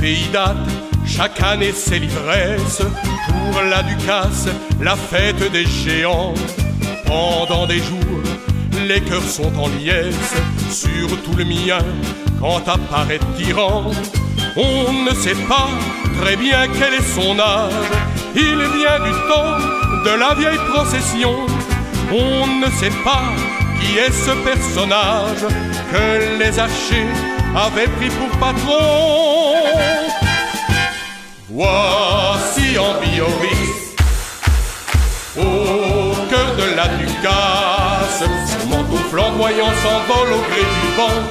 pays date chaque année c'est l'ivresse. Pour la Ducasse, la fête des géants. Pendant des jours, les cœurs sont en liesse, surtout le mien, quand apparaît tyran. On ne sait pas très bien quel est son âge, il vient du temps de la vieille procession. On ne sait pas qui est ce personnage que les archers avaient pris pour patron. Voici en Biorix, au cœur de la Ducasse, son manteau flamboyant s'envole au gré du vent.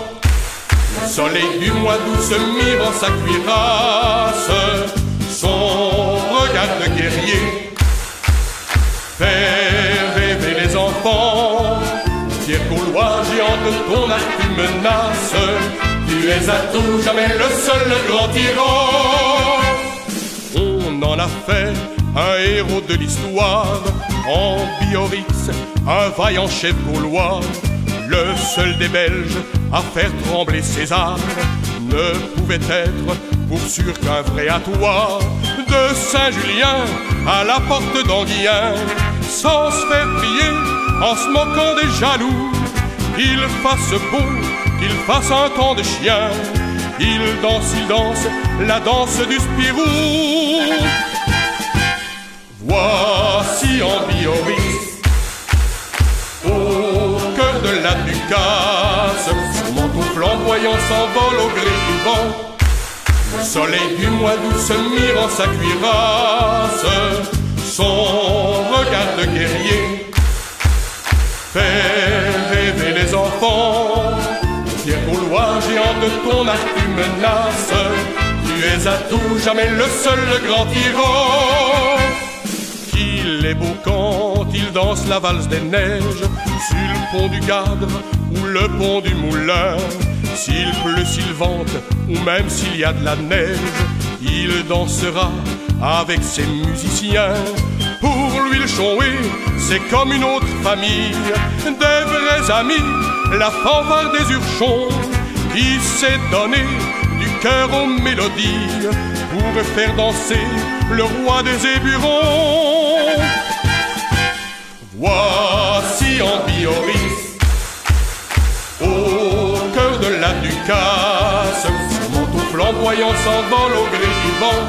Le soleil du mois d'août se mire en sa cuirasse, son regard de guerrier fait rêver les enfants. Pierre Gaulois, géant de ton arc tu menaces, tu es à tout jamais le seul grand tyran. On en a fait un héros de l'histoire, en Biorix, un vaillant chef gaulois, le seul des Belges à faire trembler César. Ne pouvait être pour sûr qu'un vrai à toi, de Saint-Julien à la porte d'Anguien, sans se faire prier, en se moquant des jaloux. Il fasse beau, qu'il fasse un temps de chien, il danse, la danse du Spirou. Voici en Biorix, au cœur de la Ducasse, son manteau flamboyant s'envole au gré du vent. Le soleil du mois d'août se mire en sa cuirasse, son regard de guerrier fait rêver les enfants. Pierre Gaulois, géant de ton arc tu menaces, tu es à tout jamais le seul grand tyran. Qu'il est beau quand il danse la valse des neiges, sur le pont du Gardre ou le pont du Moulin. S'il pleut, s'il vente ou même s'il y a de la neige, il dansera avec ses musiciens. Pour lui le Chonhoué, c'est comme une autre famille, des vrais amis, la fanfare des Urchons, qui s'est donné du cœur aux mélodies pour faire danser le roi des Éburons. Voici en Biorix, au cœur de la Ducasse, son manteau flamboyant s'envole au gré du vent.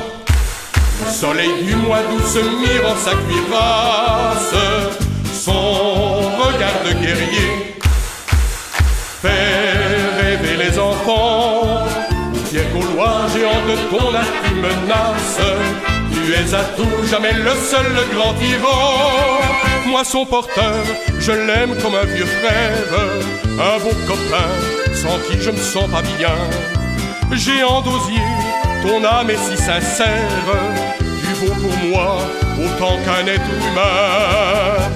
Le soleil du mois d'août se mire en sa cuirasse, son regard de guerrier fait rêver les enfants. Pierre Gaulois, géant de ton arc tu menaces, tu es à tout jamais le seul grand tyran. Moi son porteur, je l'aime comme un vieux frère, un beau copain sans qui je me sens pas bien. Géant d'osier, ton âme est si sincère, tu vaux pour moi autant qu'un être humain.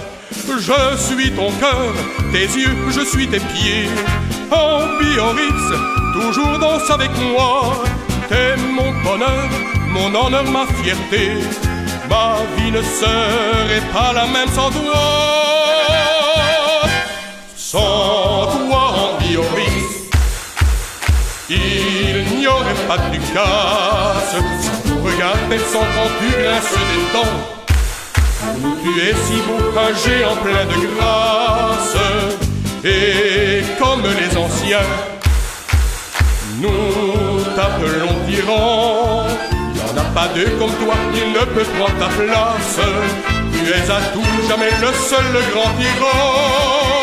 Je suis ton cœur, tes yeux, je suis tes pieds. En Biorix, toujours danse avec moi. T'es mon bonheur, mon honneur, ma fierté. Ma vie ne serait pas la même sans toi. Sans toi en Biorix, il n'y aurait pas de Ducasse. Sans ton regard perçant quand tu grinces des dents, tu es si beau qu'un géant plein de grâce. Et comme les anciens, nous t'appelons tyran. Il n'y en a pas deux comme toi, il ne peut prendre ta place. Tu es à tout jamais le seul grand tyran.